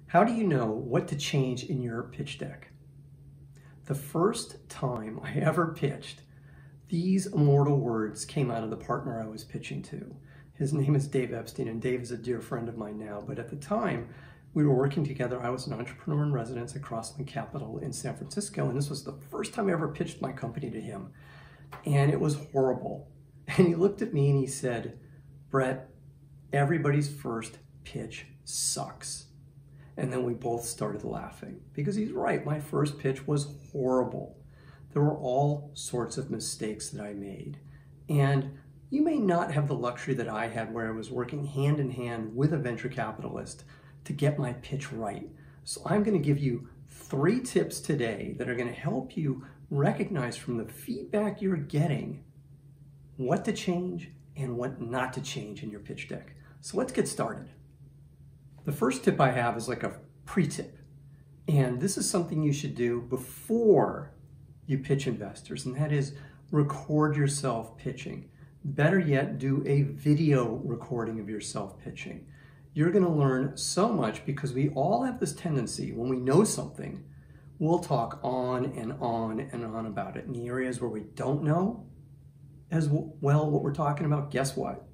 How do you know what to change in your pitch deck? The first time I ever pitched, these immortal words came out of the partner I was pitching to. His name is Dave Epstein, and Dave is a dear friend of mine now. But at the time, we were working together. I was an entrepreneur in residence at Crossland Capital in San Francisco, and this was the first time I ever pitched my company to him. And it was horrible. And he looked at me and he said, "Brett, everybody's first pitch sucks." And then we both started laughing because he's right. My first pitch was horrible. There were all sorts of mistakes that I made. And you may not have the luxury that I had where I was working hand in hand with a venture capitalist to get my pitch right. So I'm going to give you 3 tips today that are going to help you recognize from the feedback you're getting what to change and what not to change in your pitch deck. So let's get started. The first tip I have is like a pre-tip, and this is something you should do before you pitch investors, and that is record yourself pitching. Better yet, do a video recording of yourself pitching. You're going to learn so much because we all have this tendency, when we know something, we'll talk on and on and on about it. In the areas where we don't know as well what we're talking about, guess what?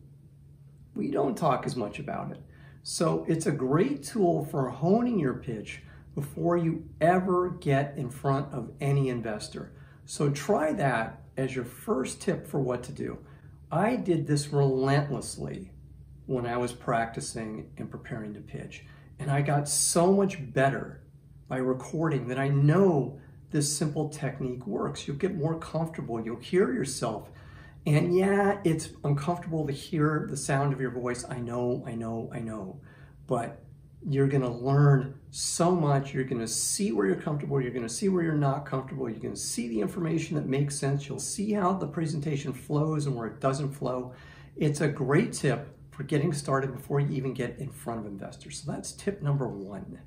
We don't talk as much about it. So it's a great tool for honing your pitch before you ever get in front of any investor. So try that as your first tip for what to do. I did this relentlessly when I was practicing and preparing to pitch. And I got so much better by recording that I know this simple technique works. You'll get more comfortable. You'll hear yourself. And yeah, it's uncomfortable to hear the sound of your voice. I know. But you're going to learn so much. You're going to see where you're comfortable. You're going to see where you're not comfortable. You're going to see the information that makes sense. You'll see how the presentation flows and where it doesn't flow. It's a great tip for getting started before you even get in front of investors. So that's tip number 1.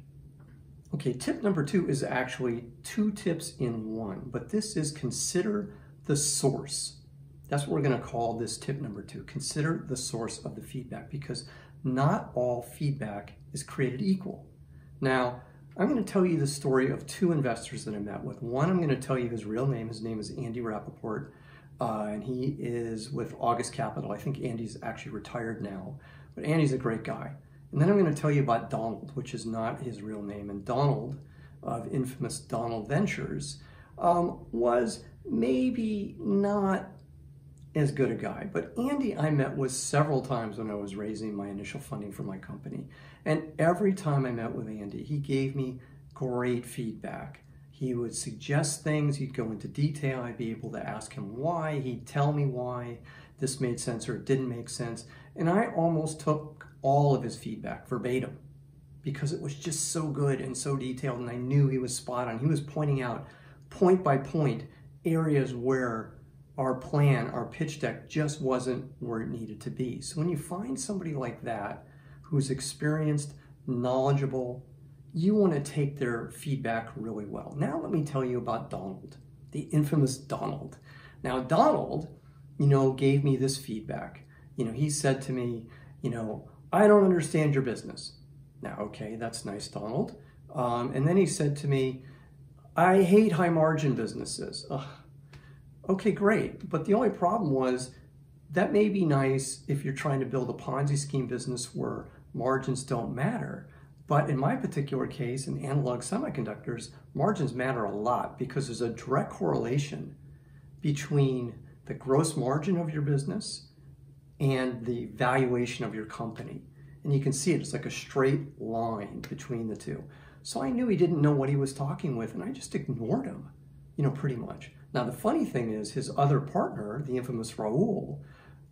Okay, tip number 2 is actually 2 tips in 1, but this is consider the source. That's what we're going to call this tip number 2. Consider the source of the feedback, because not all feedback is created equal. Now, I'm going to tell you the story of 2 investors that I met with. One, I'm going to tell you his real name. His name is Andy Rappaport, and he is with August Capital. I think Andy's actually retired now, but Andy's a great guy. And then I'm going to tell you about Donald, which is not his real name. And Donald, of infamous Donald Ventures, was maybe not as good a guy. But Andy I met with several times when I was raising my initial funding for my company. And every time I met with Andy, he gave me great feedback. He would suggest things, he'd go into detail, I'd be able to ask him why, he'd tell me why this made sense or it didn't make sense. And I almost took all of his feedback verbatim because it was just so good and so detailed, and I knew he was spot on. He was pointing out point by point areas where our plan, our pitch deck just wasn't where it needed to be. So when you find somebody like that who's experienced, knowledgeable, you want to take their feedback really well. Now let me tell you about Donald, the infamous Donald. Now Donald, gave me this feedback. He said to me, "I don't understand your business." Now, okay, that's nice, Donald. And then he said to me, "I hate high margin businesses." Ugh. Okay, great. But the only problem was that may be nice if you're trying to build a Ponzi scheme business where margins don't matter. But in my particular case, in analog semiconductors, margins matter a lot because there's a direct correlation between the gross margin of your business and the valuation of your company. And you can see it, it's like a straight line between the two. So I knew he didn't know what he was talking with, and I just ignored him, pretty much. Now, the funny thing is his other partner, the infamous Raul,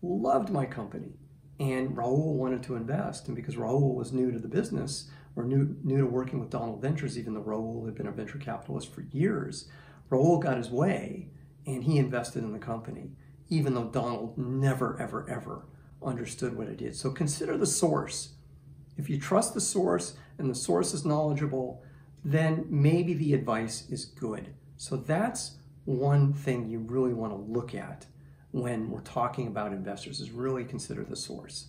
loved my company. And Raul wanted to invest. And because Raul was new to the business, or new to working with Donald Ventures, even though Raul had been a venture capitalist for years, Raul got his way and he invested in the company, even though Donald never, ever, ever understood what it did. So consider the source. If you trust the source and the source is knowledgeable, then maybe the advice is good. So that's one thing you really want to look at when we're talking about investors, is really consider the source.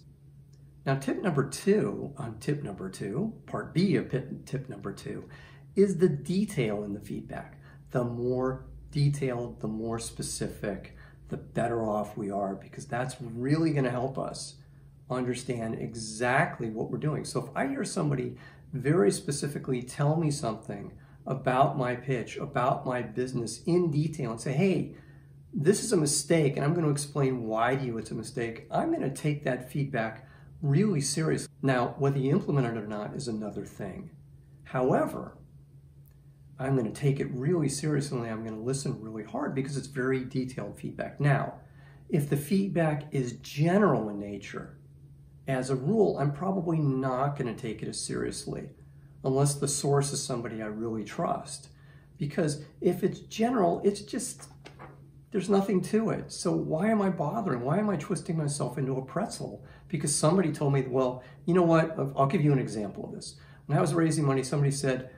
Now, tip number two, part B of tip number two, is the detail in the feedback. The more detailed, the more specific, the better off we are, because that's really going to help us understand exactly what we're doing. So if I hear somebody very specifically tell me something about my pitch, about my business in detail, and say, hey, this is a mistake, and I'm going to explain why to you it's a mistake, I'm going to take that feedback really seriously. Now, whether you implement it or not is another thing. However, I'm going to take it really seriously, and I'm going to listen really hard because it's very detailed feedback. Now, if the feedback is general in nature, as a rule, I'm probably not going to take it as seriously unless the source is somebody I really trust. Because if it's general, it's just, there's nothing to it. So why am I bothering? Why am I twisting myself into a pretzel? Because somebody told me, well, you know what? I'll give you an example of this. When I was raising money, somebody said,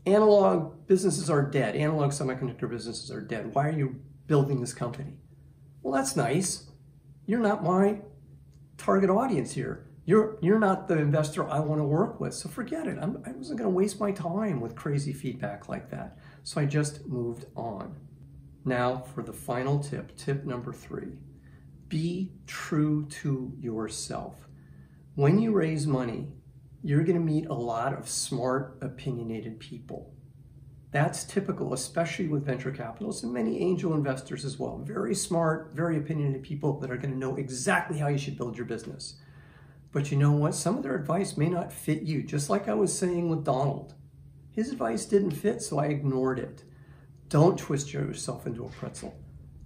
analog businesses are dead. Analog semiconductor businesses are dead. Why are you building this company? Well, that's nice. You're not my target audience here. You're not the investor I want to work with. So forget it. I wasn't going to waste my time with crazy feedback like that. So I just moved on. Now for the final tip, tip number 3. Be true to yourself. When you raise money, you're going to meet a lot of smart, opinionated people. That's typical, especially with venture capitalists and many angel investors as well. Very smart, very opinionated people that are going to know exactly how you should build your business. But you know what? Some of their advice may not fit you, just like I was saying with Donald. His advice didn't fit, so I ignored it. Don't twist yourself into a pretzel.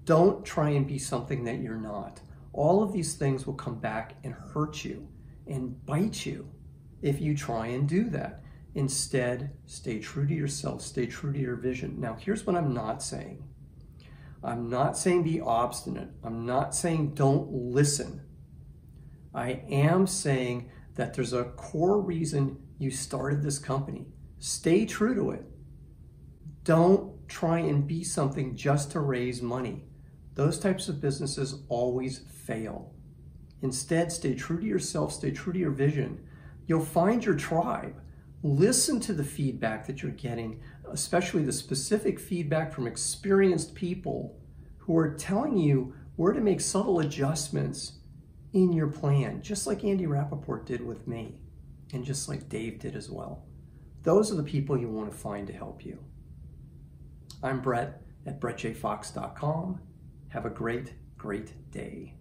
Don't try and be something that you're not. All of these things will come back and hurt you and bite you if you try and do that. Instead, stay true to yourself, stay true to your vision. Now, here's what I'm not saying. I'm not saying be obstinate. I'm not saying don't listen. I am saying that there's a core reason you started this company. Stay true to it. Don't try and be something just to raise money. Those types of businesses always fail. Instead, stay true to yourself, stay true to your vision. You'll find your tribe. Listen to the feedback that you're getting, especially the specific feedback from experienced people who are telling you where to make subtle adjustments in your plan, just like Andy Rappaport did with me, and just like Dave did as well. Those are the people you want to find to help you. I'm Brett at brettjfox.com. Have a great, great day.